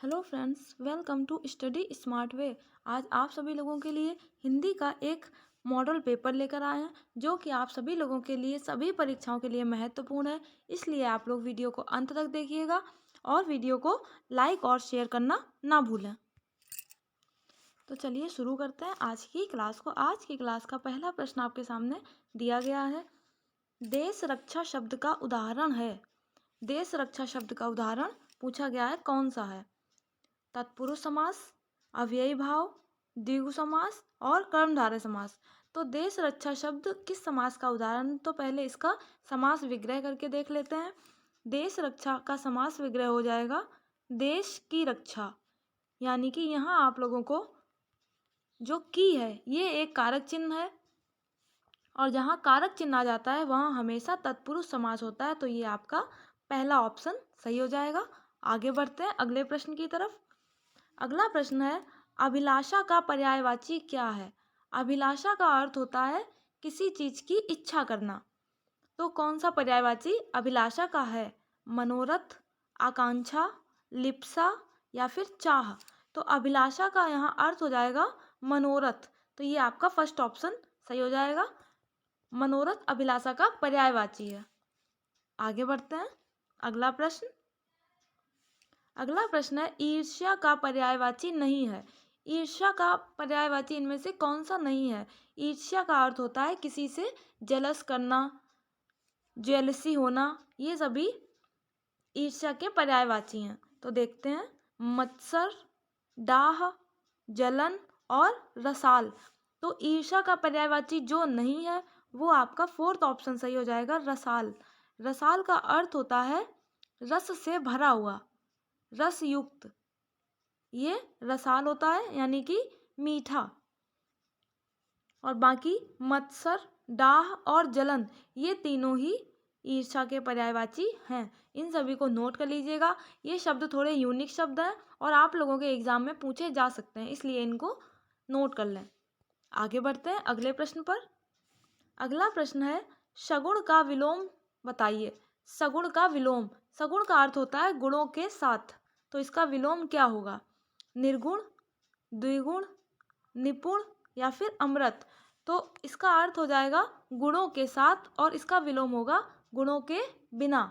Hello friends, welcome to study smart way. आज आप सभी लोगों के लिए हिंदी का एक मॉडल पेपर लेकर आए हैं जो कि आप सभी लोगों के लिए सभी परीक्षाओं के लिए महत्वपूर्ण है। इसलिए आप लोग वीडियो को अंत तक देखिएगा और वीडियो को लाइक और शेयर करना ना भूलें। तो चलिए शुरू करते हैं आज की क्लास को। आज की क्लास का पहला प्रश्न आपके सामने दिया गया है। देश रक्षा शब्द का उदाहरण है। देश रक्षा शब्द का उदाहरण पूछा गया है, कौन सा है? तत्पुरुष समास, अव्ययी भाव, द्विगु समास और कर्मधारय समास। तो देश रक्षा शब्द किस समास का उदाहरण? तो पहले इसका समास विग्रह करके देख लेते हैं। देश रक्षा का समास विग्रह हो जाएगा देश की रक्षा, यानी कि यहाँ आप लोगों को जो की है ये एक कारक चिन्ह है और जहाँ कारक चिन्ह आ जाता है वहाँ हमेशा तत्पुरुष समास होता है। तो ये आपका पहला ऑप्शन सही हो जाएगा। आगे बढ़ते हैं अगले प्रश्न की तरफ। अगला प्रश्न है, अभिलाषा का पर्यायवाची क्या है? अभिलाषा का अर्थ होता है किसी चीज की इच्छा करना। तो कौन सा पर्यायवाची अभिलाषा का है? मनोरथ, आकांक्षा, लिप्सा या फिर चाह। तो अभिलाषा का यहाँ अर्थ हो जाएगा मनोरथ। तो ये आपका फर्स्ट ऑप्शन सही हो जाएगा। मनोरथ अभिलाषा का पर्यायवाची है। आगे बढ़ते हैं अगला प्रश्न। अगला प्रश्न है, ईर्ष्या का पर्यायवाची नहीं है। ईर्ष्या का पर्यायवाची इनमें से कौन सा नहीं है? ईर्ष्या का अर्थ होता है किसी से जलस करना, जेलसी होना, ये सभी ईर्ष्या के पर्यायवाची हैं। तो देखते हैं, मत्सर, डाह, जलन और रसाल। तो ईर्ष्या का पर्यायवाची जो नहीं है वो आपका फोर्थ ऑप्शन सही हो जाएगा, रसाल। रसाल का अर्थ होता है रस से भरा हुआ, रस युक्त, ये रसाल होता है यानी कि मीठा। और बाकी मत्सर, डाह और जलन ये तीनों ही ईर्ष्या के पर्यायवाची हैं। इन सभी को नोट कर लीजिएगा। ये शब्द थोड़े यूनिक शब्द हैं और आप लोगों के एग्जाम में पूछे जा सकते हैं, इसलिए इनको नोट कर लें। आगे बढ़ते हैं अगले प्रश्न पर। अगला प्रश्न है, सगुण का विलोम बताइए। सगुण का विलोम, सगुण का अर्थ होता है गुणों के साथ। तो इसका विलोम क्या होगा? निर्गुण, द्विगुण, निपुण या फिर अमृत। तो इसका अर्थ हो जाएगा गुणों के साथ और इसका विलोम होगा गुणों के बिना।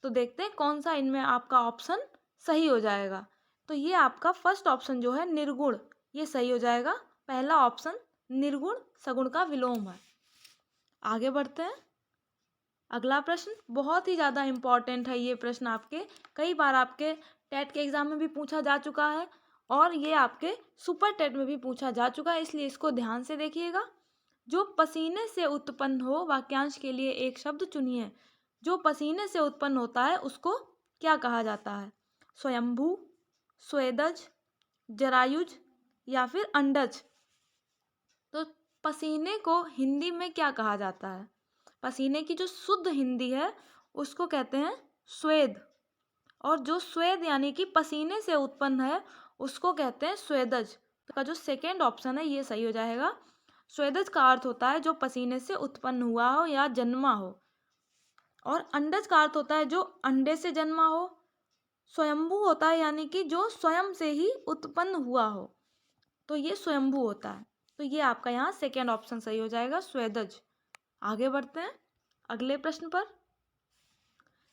तो देखते हैं कौन सा इनमें आपका ऑप्शन सही हो जाएगा। तो ये आपका फर्स्ट ऑप्शन जो है निर्गुण, ये सही हो जाएगा। पहला ऑप्शन निर्गुण सगुण का विलोम है। आगे बढ़ते हैं अगला प्रश्न। बहुत ही ज़्यादा इम्पॉर्टेंट है ये प्रश्न, आपके कई बार आपके टेट के एग्जाम में भी पूछा जा चुका है और ये आपके सुपर टेट में भी पूछा जा चुका है, इसलिए इसको ध्यान से देखिएगा। जो पसीने से उत्पन्न हो वाक्यांश के लिए एक शब्द चुनिए। जो पसीने से उत्पन्न होता है उसको क्या कहा जाता है? स्वयंभू, स्वेदज, जरायुज या फिर अंडज। तो पसीने को हिंदी में क्या कहा जाता है? पसीने की जो शुद्ध हिंदी है उसको कहते हैं स्वेद, और जो स्वेद यानी कि पसीने से उत्पन्न है उसको कहते हैं स्वेदज। तो का जो सेकेंड ऑप्शन है ये सही हो जाएगा। स्वेदज का अर्थ होता है जो पसीने से उत्पन्न हुआ हो या जन्मा हो, और अंडज का अर्थ होता है जो अंडे से जन्मा हो। स्वयंभू होता है यानी कि जो स्वयं से ही उत्पन्न हुआ हो, तो ये स्वयंभू होता है। तो ये आपका यहाँ सेकेंड ऑप्शन सही हो जाएगा, स्वेदज। आगे बढ़ते हैं अगले प्रश्न पर।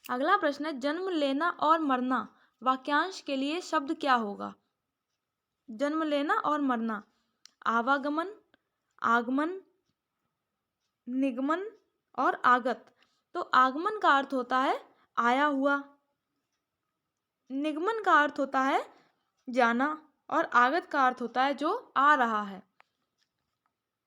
अगला प्रश्न है, जन्म लेना और मरना वाक्यांश के लिए शब्द क्या होगा? जन्म लेना और मरना, आवागमन, आगमन, निगमन और आगत। तो आगमन का अर्थ होता है आया हुआ, निगमन का अर्थ होता है जाना और आगत का अर्थ होता है जो आ रहा है।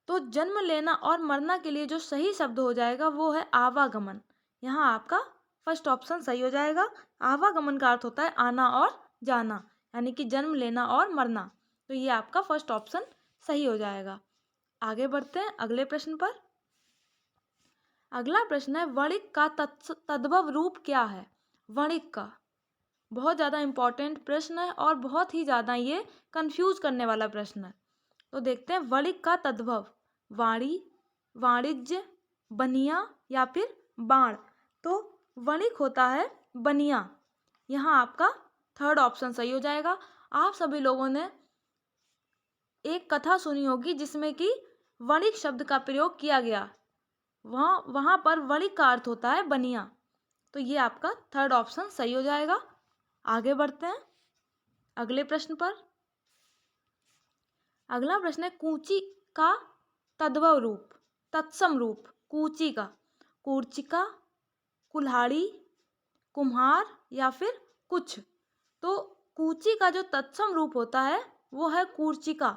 तो जन्म लेना और मरना के लिए जो सही शब्द हो जाएगा वो है आवागमन। यहाँ आपका फर्स्ट ऑप्शन सही हो जाएगा। आवागमन का अर्थ होता है आना और जाना, यानी कि जन्म लेना और मरना। तो ये आपका फर्स्ट ऑप्शन सही हो जाएगा। आगे बढ़ते हैं अगले प्रश्न पर। अगला प्रश्न है, वणिक का तद्भव रूप क्या है? वणिक का बहुत ज़्यादा इम्पॉर्टेंट प्रश्न है और बहुत ही ज़्यादा ये कंफ्यूज करने वाला प्रश्न है। तो देखते हैं, वणिक का तद्भव वाणी, वाणिज्य, बनिया या फिर बाण। तो वणिक होता है बनिया। यहाँ आपका थर्ड ऑप्शन सही हो जाएगा। आप सभी लोगों ने एक कथा सुनी होगी जिसमें कि वणिक शब्द का प्रयोग किया गया, वहां पर वणिक का अर्थ होता है बनिया। तो ये आपका थर्ड ऑप्शन सही हो जाएगा। आगे बढ़ते हैं अगले प्रश्न पर। अगला प्रश्न है कूची का तद्भव रूप, तत्सम रूप कूची का। कूर्चिका, कुल्हाड़ी, कुम्हार या फिर कुछ। तो कूची का जो तत्सम रूप होता है वो है कूर्चिका।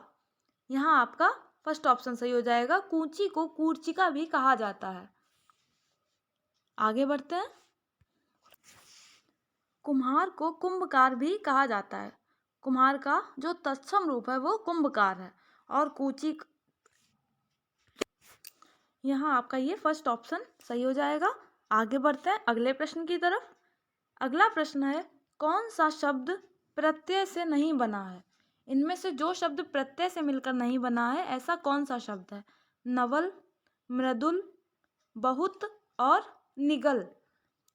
यहाँ आपका फर्स्ट ऑप्शन सही हो जाएगा। कूची को कूर्चिका भी कहा जाता है। आगे बढ़ते हैं। कुम्हार को कुंभकार भी कहा जाता है। कुम्हार का जो तत्सम रूप है वो कुंभकार है। और कूची, यहाँ आपका ये फर्स्ट ऑप्शन सही हो जाएगा। आगे बढ़ते हैं अगले प्रश्न की तरफ। अगला प्रश्न है कौन सा शब्द प्रत्यय से नहीं बना है। इनमें से जो शब्द प्रत्यय से मिलकर नहीं बना है ऐसा कौन सा शब्द है। नवल, मृदुल, बहुत और निगल।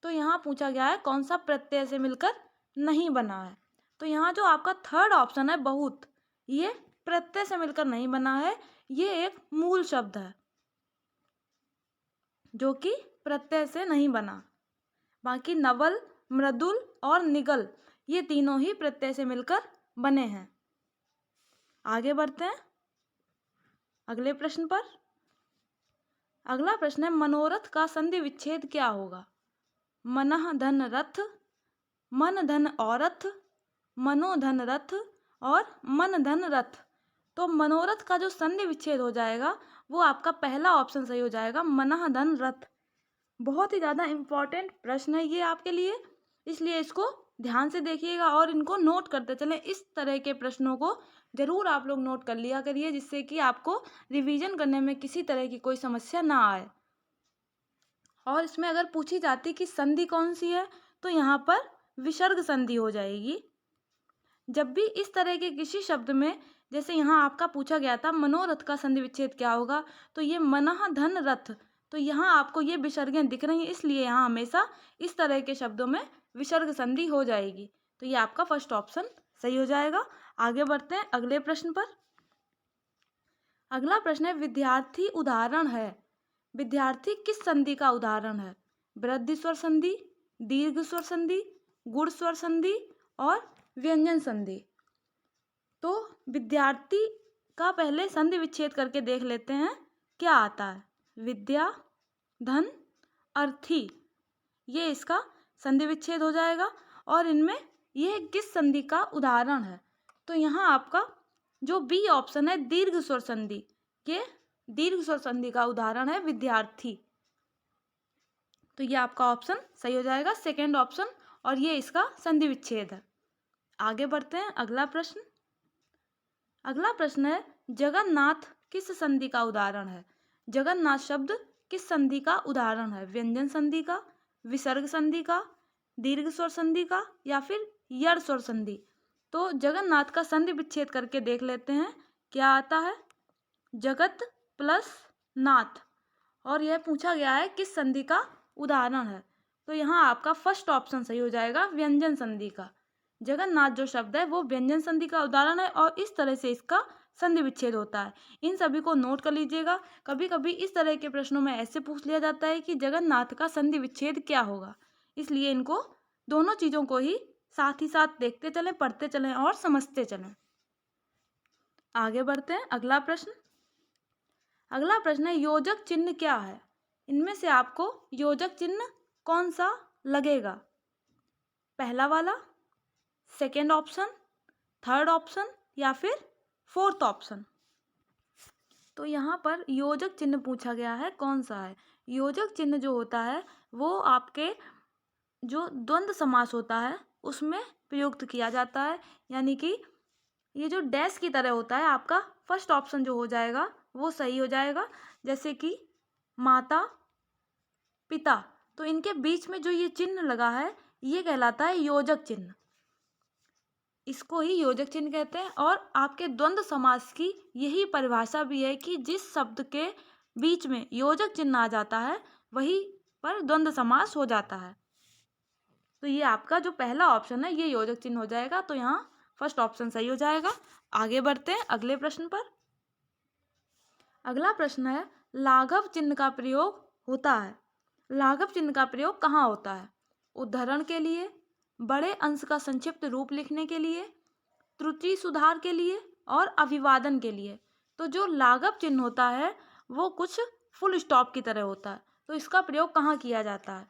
तो यहाँ पूछा गया है कौन सा प्रत्यय से मिलकर नहीं बना है। तो यहाँ जो आपका थर्ड ऑप्शन है बहुत, ये प्रत्यय से मिलकर नहीं बना है। ये एक मूल शब्द है जो कि प्रत्यय से नहीं बना। बाकी नवल, मृदुल और निगल ये तीनों ही प्रत्यय से मिलकर बने हैं। आगे बढ़ते हैं अगले प्रश्न पर। अगला प्रश्न है मनोरथ का संधि विच्छेद क्या होगा। मनः धन रथ, मन धन औरथ, मनोधन रथ और मन धन रथ। तो मनोरथ का जो संधि विच्छेद हो जाएगा वो आपका पहला ऑप्शन सही हो जाएगा, मनः धन रथ। बहुत ही ज़्यादा इम्पॉर्टेंट प्रश्न है ये आपके लिए, इसलिए इसको ध्यान से देखिएगा और इनको नोट करते चलें। इस तरह के प्रश्नों को ज़रूर आप लोग नोट कर लिया करिए जिससे कि आपको रिवीजन करने में किसी तरह की कोई समस्या ना आए। और इसमें अगर पूछी जाती कि संधि कौन सी है तो यहाँ पर विसर्ग संधि हो जाएगी। जब भी इस तरह के किसी शब्द में, जैसे यहाँ आपका पूछा गया था मनोरथ का संधि विच्छेद क्या होगा, तो ये मनः धन रथ, तो यहाँ आपको ये विसर्गें दिख रही हैं, इसलिए यहाँ हमेशा इस तरह के शब्दों में विसर्ग संधि हो जाएगी। तो ये आपका फर्स्ट ऑप्शन सही हो जाएगा। आगे बढ़ते हैं अगले प्रश्न पर। अगला प्रश्न है विद्यार्थी उदाहरण है। विद्यार्थी किस संधि का उदाहरण है। वृद्धि स्वर संधि, दीर्घ स्वर संधि, गुण स्वर संधि और व्यंजन संधि। तो विद्यार्थी का पहले संधि विच्छेद करके देख लेते हैं क्या आता है। विद्या, धन, अर्थी, ये इसका संधि विच्छेद हो जाएगा। और इनमें यह किस संधि का उदाहरण है, तो यहाँ आपका जो बी ऑप्शन है दीर्घ स्वर संधि, ये दीर्घ स्वर संधि का उदाहरण है विद्यार्थी। तो ये आपका ऑप्शन सही हो जाएगा, सेकेंड ऑप्शन, और ये इसका संधि विच्छेद है। आगे बढ़ते हैं अगला प्रश्न। अगला प्रश्न है जगन्नाथ किस संधि का उदाहरण है। जगन्नाथ शब्द किस संधि का उदाहरण है। व्यंजन संधि का, विसर्ग संधि का, दीर्घ स्वर संधि का या फिर यड़ स्वर संधि। तो जगन्नाथ का संधि विच्छेद करके देख लेते हैं क्या आता है। जगत प्लस नाथ, और यह पूछा गया है किस संधि का उदाहरण है। तो यहाँ आपका फर्स्ट ऑप्शन सही हो जाएगा, व्यंजन संधि का। जगन्नाथ जो शब्द है वो व्यंजन संधि का उदाहरण है और इस तरह से इसका संधि विच्छेद होता है। इन सभी को नोट कर लीजिएगा। कभी कभी इस तरह के प्रश्नों में ऐसे पूछ लिया जाता है कि जगन्नाथ का संधि विच्छेद क्या होगा, इसलिए इनको दोनों चीज़ों को ही साथ देखते चलें, पढ़ते चलें और समझते चलें। आगे बढ़ते हैं अगला प्रश्न। अगला प्रश्न है योजक चिन्ह क्या है। इनमें से आपको योजक चिन्ह कौन सा लगेगा। पहला वाला, सेकेंड ऑप्शन, थर्ड ऑप्शन या फिर फोर्थ ऑप्शन। तो यहाँ पर योजक चिन्ह पूछा गया है कौन सा है। योजक चिन्ह जो होता है वो आपके जो द्वंद्व समास होता है उसमें प्रयुक्त किया जाता है, यानी कि ये जो डैश की तरह होता है, आपका फर्स्ट ऑप्शन जो हो जाएगा वो सही हो जाएगा। जैसे कि माता, पिता, तो इनके बीच में जो ये चिन्ह लगा है ये कहलाता है योजक चिन्ह, इसको ही योजक चिन्ह कहते हैं। और आपके द्वंद्व समास की यही परिभाषा भी है कि जिस शब्द के बीच में योजक चिन्ह आ जाता है वही पर द्वंद्व समास हो जाता है। तो ये आपका जो पहला ऑप्शन है ये योजक चिन्ह हो जाएगा। तो यहाँ फर्स्ट ऑप्शन सही हो जाएगा। आगे बढ़ते हैं अगले प्रश्न पर। अगला प्रश्न है, लाघव चिन्ह का प्रयोग होता है। लाघव चिन्ह का प्रयोग कहाँ होता है? उद्धरण के लिए, बड़े अंश का संक्षिप्त रूप लिखने के लिए, त्रुटि सुधार के लिए और अभिवादन के लिए। तो जो लाघव चिन्ह होता है वो कुछ फुल स्टॉप की तरह होता है। तो इसका प्रयोग कहाँ किया जाता है?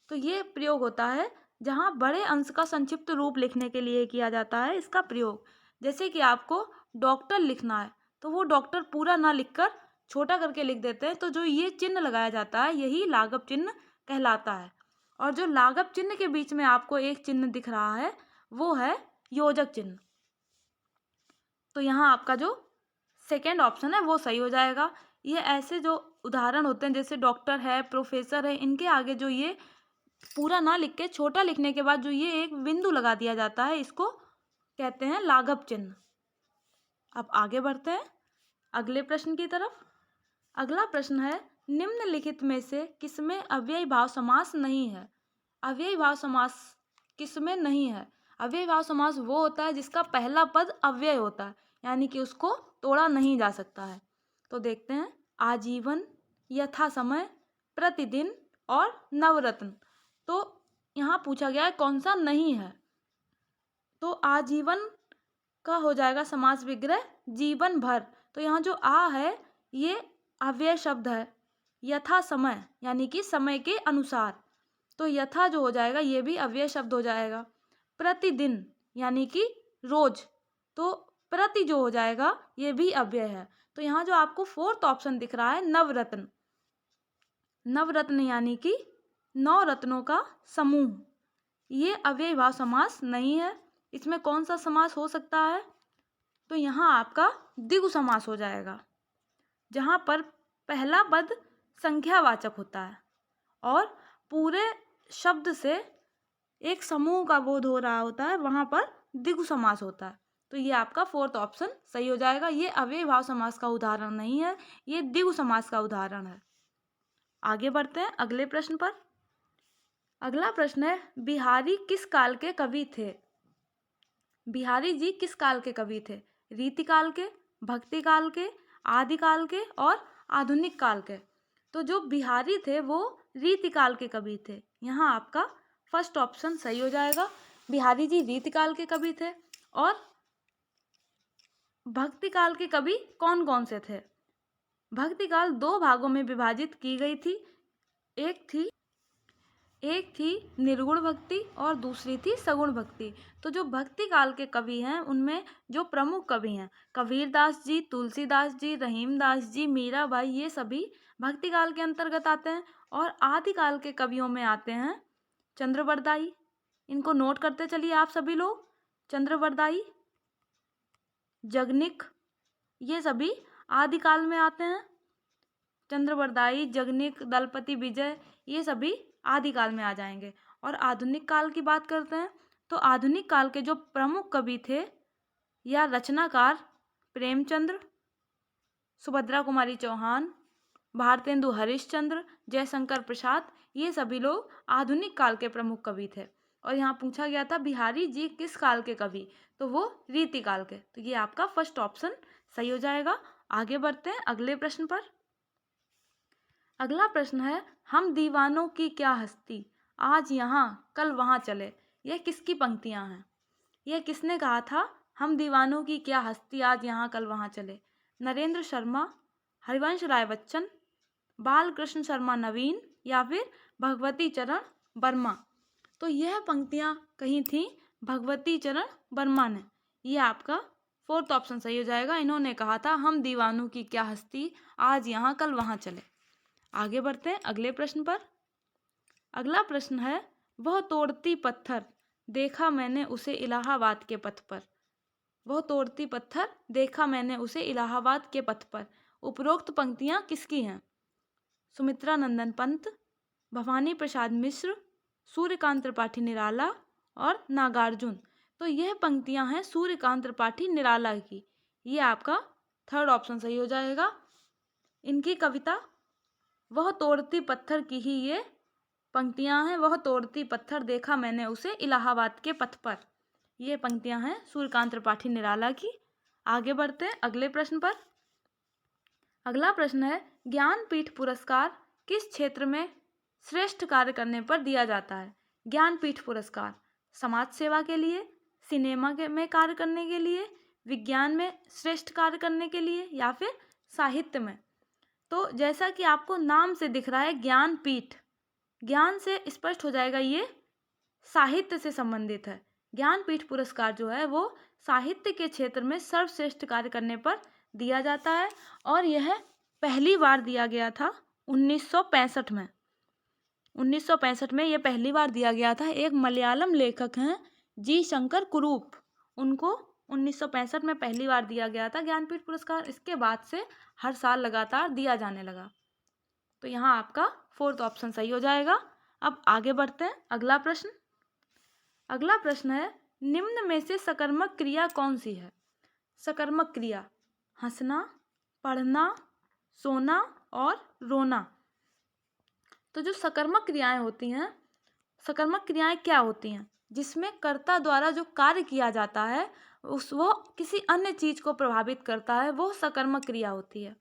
तो ये प्रयोग होता है जहाँ बड़े अंश का संक्षिप्त रूप लिखने के लिए किया जाता है इसका प्रयोग। जैसे कि आपको डॉक्टर लिखना है तो वो डॉक्टर पूरा ना लिखकर छोटा करके लिख देते हैं, तो जो ये चिन्ह लगाया जाता है यही लाघव चिन्ह कहलाता है। और जो लाघव चिन्ह के बीच में आपको एक चिन्ह दिख रहा है वो है योजक चिन्ह। तो यहाँ आपका जो सेकेंड ऑप्शन है वो सही हो जाएगा। ये ऐसे जो उदाहरण होते हैं जैसे डॉक्टर है, प्रोफेसर है, इनके आगे जो ये पूरा ना लिख के छोटा लिखने के बाद जो ये एक बिंदु लगा दिया जाता है इसको कहते हैं लाघव चिन्ह। अब आगे बढ़ते हैं अगले प्रश्न की तरफ। अगला प्रश्न है, निम्नलिखित में से किसमें अव्ययी भाव समास नहीं है? अव्ययी भाव समास किसमें नहीं है? अव्ययी भाव समास वो होता है जिसका पहला पद अव्यय होता है, यानी कि उसको तोड़ा नहीं जा सकता है। तो देखते हैं, आजीवन, यथा समय, प्रतिदिन और नवरत्न। तो यहाँ पूछा गया है कौन सा नहीं है। तो आजीवन का हो जाएगा समास विग्रह जीवन भर। तो यहाँ जो आ है ये अव्यय शब्द है। यथा समय यानी कि समय के अनुसार, तो यथा जो हो जाएगा ये भी अव्यय शब्द हो जाएगा। प्रतिदिन यानी कि रोज, तो प्रति जो हो जाएगा ये भी अव्यय है। तो यहाँ जो आपको फोर्थ ऑप्शन दिख रहा है नवरत्न, नवरत्न यानी कि 9 रत्नों का समूह, ये अव्ययी भाव समास नहीं है। इसमें कौन सा समास हो सकता है? तो यहाँ आपका द्विगु समास हो जाएगा, जहाँ पर पहला पद संख्यावाचक होता है और पूरे शब्द से एक समूह का बोध हो रहा होता है, वहाँ पर द्विगु समास होता है। तो ये आपका फोर्थ ऑप्शन सही हो जाएगा। ये अव्ययी भाव समास का उदाहरण नहीं है, ये द्विगु समास का उदाहरण है। आगे बढ़ते हैं अगले प्रश्न पर। अगला प्रश्न है, बिहारी किस काल के कवि थे? बिहारी जी किस काल के कवि थे? रीतिकाल के, भक्ति काल के, आदिकाल के और आधुनिक काल के। तो जो बिहारी थे वो रीतिकाल के कवि थे। यहाँ आपका फर्स्ट ऑप्शन सही हो जाएगा। बिहारी जी रीतिकाल के कवि थे। और भक्ति काल के कवि कौन कौन से थे? भक्ति काल 2 भागों में विभाजित की गई थी। एक थी निर्गुण भक्ति और दूसरी थी सगुण भक्ति। तो जो भक्ति काल के कवि हैं उनमें जो प्रमुख कवि हैं कबीरदास जी, तुलसीदास जी, रहीमदास जी, मीराबाई, ये सभी भक्ति काल के अंतर्गत आते हैं। और आदिकाल के कवियों में आते हैं चंद्रवरदाई, इनको नोट करते चलिए आप सभी लोग। चंद्रवरदाई, जगनिक, ये सभी आदिकाल में आते हैं। चंद्रवरदाई, जगनिक, दलपति विजय, ये सभी आदिकाल में आ जाएंगे। और आधुनिक काल की बात करते हैं तो आधुनिक काल के जो प्रमुख कवि थे या रचनाकार प्रेमचंद्र, सुभद्रा कुमारी चौहान, भारतेंदु हरिश्चंद्र, जयशंकर प्रसाद, ये सभी लोग आधुनिक काल के प्रमुख कवि थे। और यहाँ पूछा गया था बिहारी जी किस काल के कवि, तो वो रीतिकाल के। तो ये आपका फर्स्ट ऑप्शन सही हो जाएगा। आगे बढ़ते हैं अगले प्रश्न पर। अगला प्रश्न है, हम दीवानों की क्या हस्ती, आज यहाँ कल वहाँ चले। यह किसकी पंक्तियाँ हैं? यह किसने कहा था हम दीवानों की क्या हस्ती, आज यहाँ कल वहाँ चले? नरेंद्र शर्मा, हरिवंश राय बच्चन, बालकृष्ण शर्मा नवीन या फिर भगवती चरण वर्मा। तो यह पंक्तियाँ कही थी भगवती चरण वर्मा ने। यह आपका फोर्थ ऑप्शन सही हो जाएगा। इन्होंने कहा था हम दीवानों की क्या हस्ती, आज यहाँ कल वहाँ चले। आगे बढ़ते हैं अगले प्रश्न पर। अगला प्रश्न है, वह तोड़ती पत्थर देखा मैंने उसे इलाहाबाद के पथ पर। वह तोड़ती पत्थर देखा मैंने उसे इलाहाबाद के पथ पर। उपरोक्त पंक्तियाँ किसकी हैं? सुमित्रा नंदन पंत, भवानी प्रसाद मिश्र, सूर्यकांत त्रिपाठी निराला और नागार्जुन। तो यह पंक्तियाँ हैं सूर्यकांत त्रिपाठी निराला की। ये आपका थर्ड ऑप्शन सही हो जाएगा। इनकी कविता वह तोड़ती पत्थर की ही ये पंक्तियां हैं, वह तोड़ती पत्थर देखा मैंने उसे इलाहाबाद के पथ पर। ये पंक्तियां हैं सूर्यकांत त्रिपाठी निराला की। आगे बढ़ते हैं अगले प्रश्न पर। अगला प्रश्न है, ज्ञानपीठ पुरस्कार किस क्षेत्र में श्रेष्ठ कार्य करने पर दिया जाता है? ज्ञानपीठ पुरस्कार समाज सेवा के लिए, सिनेमा में कार्य करने के लिए, विज्ञान में श्रेष्ठ कार्य करने के लिए, या फिर साहित्य में। तो जैसा कि आपको नाम से दिख रहा है ज्ञानपीठ, ज्ञान से स्पष्ट हो जाएगा ये साहित्य से संबंधित है। ज्ञानपीठ पुरस्कार जो है वो साहित्य के क्षेत्र में सर्वश्रेष्ठ कार्य करने पर दिया जाता है और यह पहली बार दिया गया था 1965 में। 1965 में यह पहली बार दिया गया था। एक मलयालम लेखक हैं जी शंकर कुरूप, उनको 1965 में पहली बार दिया गया था ज्ञानपीठ पुरस्कार। इसके बाद से हर साल लगातार दिया जाने लगा। तो यहाँ आपका 4th ऑप्शन सही हो जाएगा। अब आगे बढ़ते हैं अगला प्रश्न। अगला प्रश्न है, निम्न में से सकर्मक क्रिया कौन सी है? सकर्मक क्रिया हंसना, पढ़ना, सोना और रोना। तो जो सकर्मक क्रियाएं होती हैं, सकर्मक क्रियाएं क्या होती हैं? जिसमें कर्ता द्वारा जो कार्य किया जाता है वो किसी अन्य चीज को प्रभावित करता है, वो सकर्मक क्रिया होती है।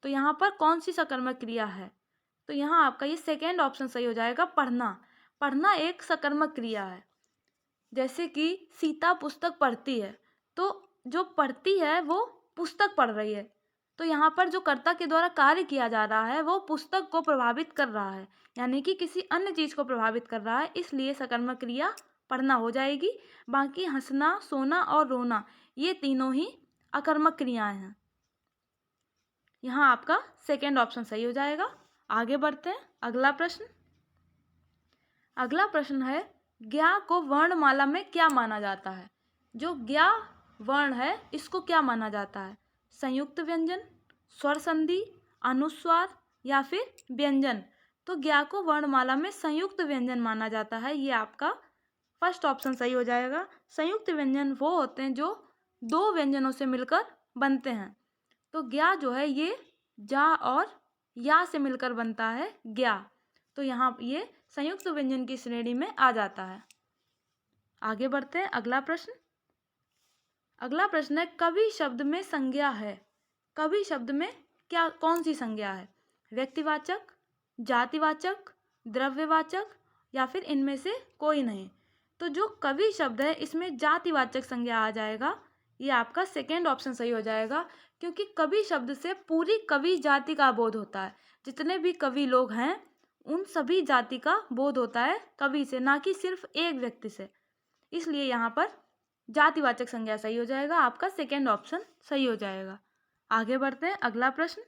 तो यहाँ पर कौन सी सकर्मक क्रिया है? तो यहाँ आपका ये 2nd ऑप्शन सही हो जाएगा, पढ़ना। पढ़ना एक सकर्मक क्रिया है। जैसे कि सीता पुस्तक पढ़ती है, तो जो पढ़ती है वो पुस्तक पढ़ रही है, तो यहाँ पर जो कर्ता के द्वारा कार्य किया जा रहा है वो पुस्तक को प्रभावित कर रहा है, यानी कि किसी अन्य चीज को प्रभावित कर रहा है, इसलिए सकर्मक क्रिया पढ़ना हो जाएगी। बाकी हंसना, सोना और रोना ये तीनों ही अकर्मक क्रियाएं हैं। यहाँ आपका 2nd ऑप्शन सही हो जाएगा। आगे बढ़ते हैं अगला प्रश्न। अगला प्रश्न है, ज्ञा को वर्णमाला में क्या माना जाता है? जो ज्ञा वर्ण है इसको क्या माना जाता है? संयुक्त व्यंजन, स्वर संधि, अनुस्वार या फिर व्यंजन। तो ज्ञा को वर्णमाला में संयुक्त व्यंजन माना जाता है। ये आपका 1st ऑप्शन सही हो जाएगा। संयुक्त व्यंजन वो होते हैं जो 2 व्यंजनों से मिलकर बनते हैं। तो ज्ञा जो है ये जा और या से मिलकर बनता है ज्ञा। तो यहाँ ये संयुक्त व्यंजन की श्रेणी में आ जाता है। आगे बढ़ते हैं अगला प्रश्न। अगला प्रश्न है, कवि शब्द में संज्ञा है। कवि शब्द में क्या कौन सी संज्ञा है? व्यक्तिवाचक, जातिवाचक, द्रव्यवाचक या फिर इनमें से कोई नहीं। तो जो कवि शब्द है इसमें जातिवाचक संज्ञा आ जाएगा। ये आपका 2nd ऑप्शन सही हो जाएगा, क्योंकि कवि शब्द से पूरी कवि जाति का बोध होता है। जितने भी कवि लोग हैं उन सभी जाति का बोध होता है कवि से, ना कि सिर्फ एक व्यक्ति से। इसलिए यहाँ पर जातिवाचक संज्ञा सही हो जाएगा। आपका 2nd ऑप्शन सही हो जाएगा। आगे बढ़ते हैं अगला प्रश्न।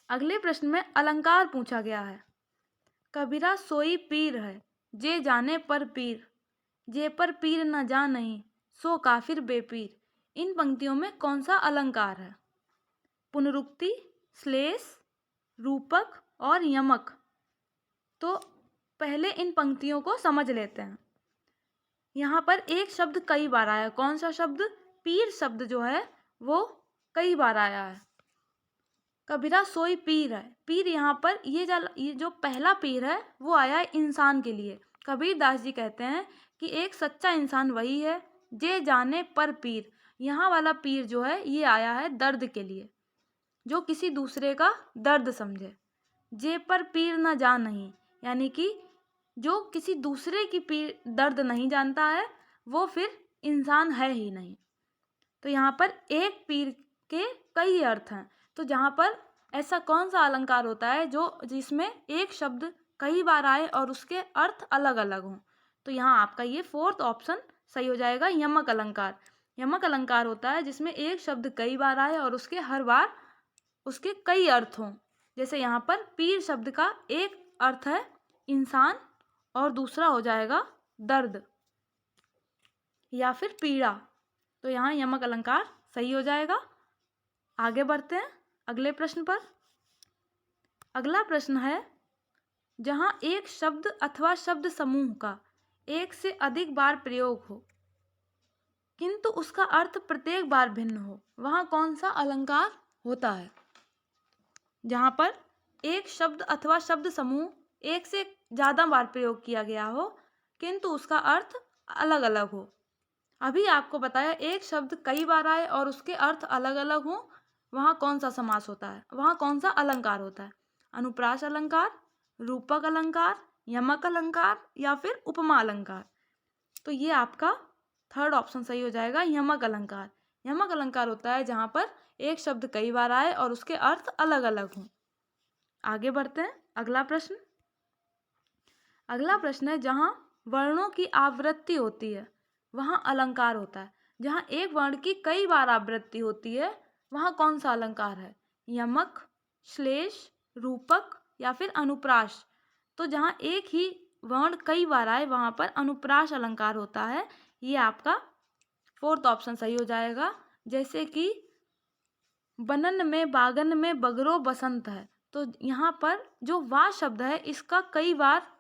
अगले प्रश्न में अलंकार पूछा गया है। कबीरा सोई पीर है, जे जाने पर पीर, जे पर पीर न जानहीं, सो काफिर बेपीर। इन पंक्तियों में कौन सा अलंकार है? पुनरुक्ति, श्लेष, रूपक और यमक। तो पहले इन पंक्तियों को समझ लेते हैं। यहाँ पर एक शब्द कई बार आया। कौन सा शब्द? पीर शब्द जो है वो कई बार आया है। कबीरा सोई पीर है। पीर यहाँ पर ये जो पहला पीर है वो आया है इंसान के लिए। कबीर दास जी कहते हैं कि एक सच्चा इंसान वही है जे जाने पर पीर। यहाँ वाला पीर जो है ये आया है दर्द के लिए, जो किसी दूसरे का दर्द समझे। जे पर पीर न जानहीं, यानी कि जो किसी दूसरे की पीर दर्द नहीं जानता है वो फिर इंसान है ही नहीं। तो यहाँ पर एक पीर के कई अर्थ हैं। तो जहाँ पर ऐसा कौन सा अलंकार होता है जो जिसमें एक शब्द कई बार आए और उसके अर्थ अलग अलग हों? तो यहाँ आपका ये 4th ऑप्शन सही हो जाएगा, यमक अलंकार। यमक अलंकार होता है जिसमें एक शब्द कई बार आए और उसके हर बार उसके कई अर्थ हों। जैसे यहाँ पर पीर शब्द का एक अर्थ है इंसान और दूसरा हो जाएगा दर्द या फिर पीड़ा। तो यहाँ यमक अलंकार सही हो जाएगा। आगे बढ़ते हैं अगले प्रश्न पर। अगला प्रश्न है, जहाँ एक शब्द अथवा शब्द समूह का एक से अधिक बार प्रयोग हो किंतु उसका अर्थ प्रत्येक बार भिन्न हो, वहाँ कौन सा अलंकार होता है? जहाँ पर एक शब्द अथवा शब्द समूह एक से ज़्यादा बार प्रयोग किया गया हो किंतु उसका अर्थ अलग अलग हो। अभी आपको बताया एक शब्द कई बार आए और उसके अर्थ अलग अलग हों, वहाँ कौन सा समास होता है, वहाँ कौन सा अलंकार होता है? अनुप्रास अलंकार, रूपक अलंकार, यमक अलंकार या फिर उपमा अलंकार। तो ये आपका थर्ड ऑप्शन सही हो जाएगा, यमक अलंकार। यमक अलंकार होता है जहाँ पर एक शब्द कई बार आए और उसके अर्थ अलग अलग हों। आगे बढ़ते हैं, अगला प्रश्न। अगला प्रश्न है, जहाँ वर्णों की आवृत्ति होती है वहाँ अलंकार होता है। जहाँ एक वर्ण की कई बार आवृत्ति होती है वहाँ कौन सा अलंकार है? यमक, श्लेष, रूपक या फिर अनुप्रास। तो जहाँ एक ही वर्ण कई बार आए वहाँ पर अनुप्रास अलंकार होता है। ये आपका फोर्थ ऑप्शन सही हो जाएगा। जैसे कि बनन में बागन में बगरो बसंत है, तो यहाँ पर जो वा शब्द है इसका कई बार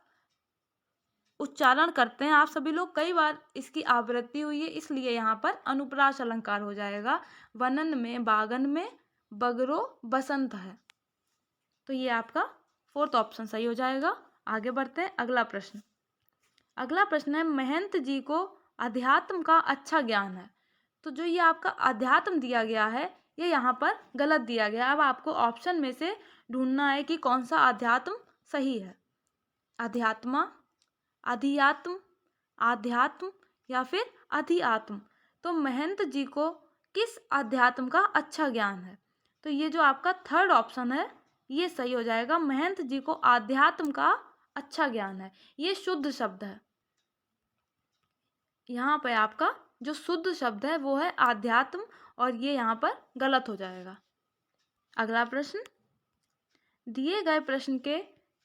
उच्चारण करते हैं आप सभी लोग, कई बार इसकी आवृत्ति हुई है, इसलिए यहाँ पर अनुप्रास अलंकार हो जाएगा। वनन में बागन में बगरो बसंत है, तो ये आपका फोर्थ ऑप्शन सही हो जाएगा। आगे बढ़ते हैं, अगला प्रश्न। अगला प्रश्न है, महंत जी को अध्यात्म का अच्छा ज्ञान है। तो जो ये आपका अध्यात्म दिया गया है ये यहाँ पर गलत दिया गया। अब आपको ऑप्शन में से ढूंढना है कि कौन सा अध्यात्म सही है। अध्यात्मा, अधियात्म, आध्यात्म या फिर अधिआत्म। तो महंत जी को किस अध्यात्म का अच्छा ज्ञान है? तो ये जो आपका थर्ड ऑप्शन है ये सही हो जाएगा। महंत जी को आध्यात्म का अच्छा ज्ञान है, ये शुद्ध शब्द है। यहाँ पे आपका जो शुद्ध शब्द है वो है आध्यात्म और ये यहाँ पर गलत हो जाएगा। अगला प्रश्न, दिए गए प्रश्न के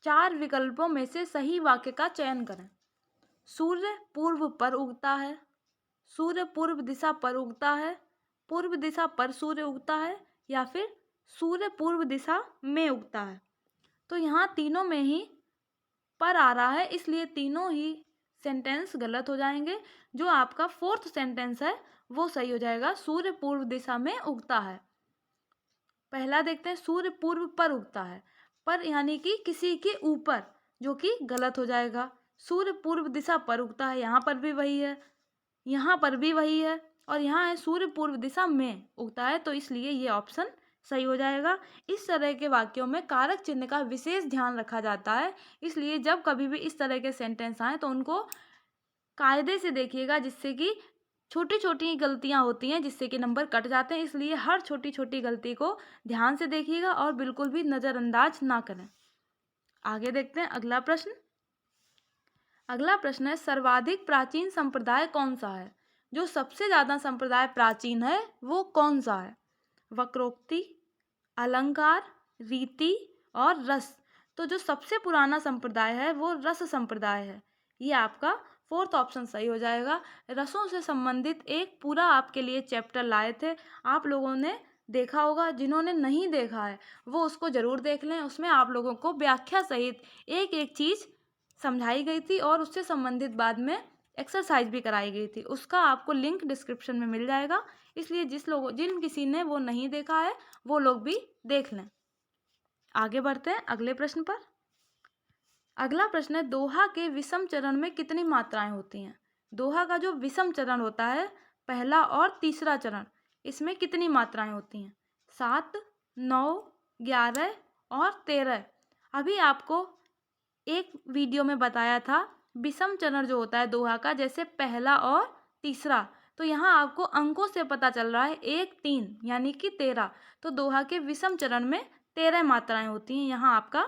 4 विकल्पों में से सही वाक्य का चयन करें। सूर्य पूर्व पर उगता है, सूर्य पूर्व दिशा पर उगता है, पूर्व दिशा पर सूर्य उगता है या फिर सूर्य पूर्व दिशा में उगता है। तो यहाँ तीनों में ही पर आ रहा है, इसलिए तीनों ही सेंटेंस गलत हो जाएंगे। जो आपका फोर्थ सेंटेंस है वो सही हो जाएगा, सूर्य पूर्व दिशा में उगता है। पहला देखते हैं, सूर्य पूर्व पर उगता है, पर यानी कि किसी के ऊपर, जो कि गलत हो जाएगा। सूर्य पूर्व दिशा पर उगता है, यहाँ पर भी वही है, यहाँ पर भी वही है और यहाँ है सूर्य पूर्व दिशा में उगता है, तो इसलिए ये ऑप्शन सही हो जाएगा। इस तरह के वाक्यों में कारक चिन्ह का विशेष ध्यान रखा जाता है, इसलिए जब कभी भी इस तरह के सेंटेंस आए तो उनको कायदे से देखिएगा, जिससे कि छोटी छोटी गलतियां होती हैं जिससे कि नंबर कट जाते हैं, इसलिए हर छोटी छोटी गलती को ध्यान से देखिएगा और बिल्कुल भी नज़रअंदाज ना करें। आगे देखते हैं, अगला प्रश्न। अगला प्रश्न है, सर्वाधिक प्राचीन संप्रदाय कौन सा है? जो सबसे ज़्यादा संप्रदाय प्राचीन है वो कौन सा है? वक्रोक्ति, अलंकार, रीति और रस। तो जो सबसे पुराना संप्रदाय है वो रस संप्रदाय है, ये आपका फोर्थ ऑप्शन सही हो जाएगा। रसों से संबंधित एक पूरा आपके लिए चैप्टर लाए थे, आप लोगों ने देखा होगा, जिन्होंने नहीं देखा है वो उसको ज़रूर देख लें। उसमें आप लोगों को व्याख्या सहित एक एक चीज़ समझाई गई थी और उससे संबंधित बाद में एक्सरसाइज भी कराई गई थी, उसका आपको लिंक डिस्क्रिप्शन में मिल जाएगा, इसलिए जिन किसी ने वो नहीं देखा है वो लोग भी देख लें। आगे बढ़ते हैं अगले प्रश्न पर। अगला प्रश्न है, दोहा के विषम चरण में कितनी मात्राएं होती हैं? दोहा का जो विषम चरण होता है, पहला और तीसरा चरण, इसमें कितनी मात्राएं होती हैं? 7, 9, 11 और 13। अभी आपको एक वीडियो में बताया था विषम चरण जो होता है दोहा का, जैसे पहला और तीसरा, तो यहाँ आपको अंकों से पता चल रहा है 1, 3 यानी कि 13। तो दोहा के विषम चरण में 13 मात्राएं होती हैं, यहाँ आपका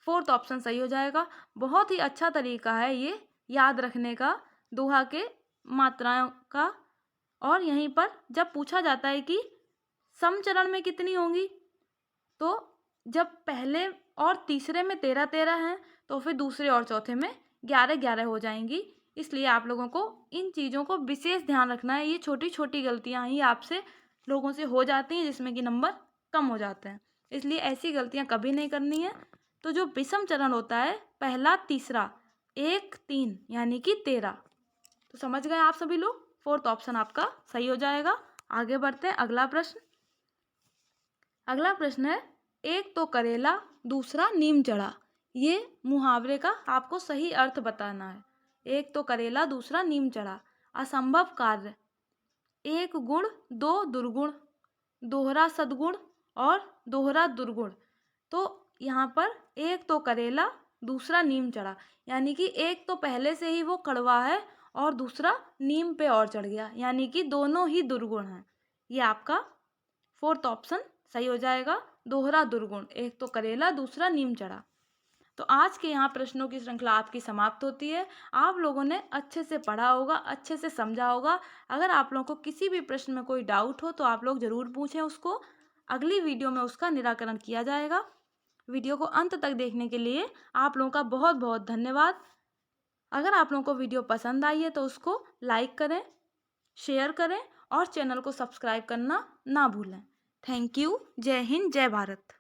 फोर्थ ऑप्शन सही हो जाएगा। बहुत ही अच्छा तरीका है ये याद रखने का दोहा के मात्राओं का। और यहीं पर जब पूछा जाता है कि सम चरण में कितनी होंगी, तो जब पहले और तीसरे में 13 13 हैं तो फिर दूसरे और चौथे में 11 11 हो जाएंगी। इसलिए आप लोगों को इन चीज़ों को विशेष ध्यान रखना है। ये छोटी छोटी गलतियां ही आपसे लोगों से हो जाती हैं जिसमें कि नंबर कम हो जाते हैं, इसलिए ऐसी गलतियां कभी नहीं करनी है। तो जो विषम चरण होता है पहला तीसरा 1 3 यानी कि 13। तो समझ गए आप सभी लोग, फोर्थ ऑप्शन आपका सही हो जाएगा। आगे बढ़ते हैं, अगला प्रश्न। अगला प्रश्न है, एक तो करेला दूसरा नीम चढ़ा, ये मुहावरे का आपको सही अर्थ बताना है। एक तो करेला दूसरा नीम चढ़ा, असंभव कार्य, एक गुण दो दुर्गुण, दोहरा सद्गुण और दोहरा दुर्गुण। तो यहाँ पर एक तो करेला दूसरा नीम चढ़ा, यानी कि एक तो पहले से ही वो कड़वा है और दूसरा नीम पे और चढ़ गया, यानी कि दोनों ही दुर्गुण हैं। ये आपका फोर्थ ऑप्शन सही हो जाएगा, दोहरा दुर्गुण, एक तो करेला दूसरा नीम चढ़ा। तो आज के यहाँ प्रश्नों की श्रृंखला आपकी समाप्त होती है। आप लोगों ने अच्छे से पढ़ा होगा, अच्छे से समझा होगा। अगर आप लोगों को किसी भी प्रश्न में कोई डाउट हो तो आप लोग ज़रूर पूछें उसको। अगली वीडियो में उसका निराकरण किया जाएगा। वीडियो को अंत तक देखने के लिए आप लोगों का बहुत बहुत धन्यवाद। अगर आप लोगों को वीडियो पसंद आई है तो उसको लाइक करें, शेयर करें और चैनल को सब्सक्राइब करना ना भूलें। Thank you. जय हिंद, जय भारत।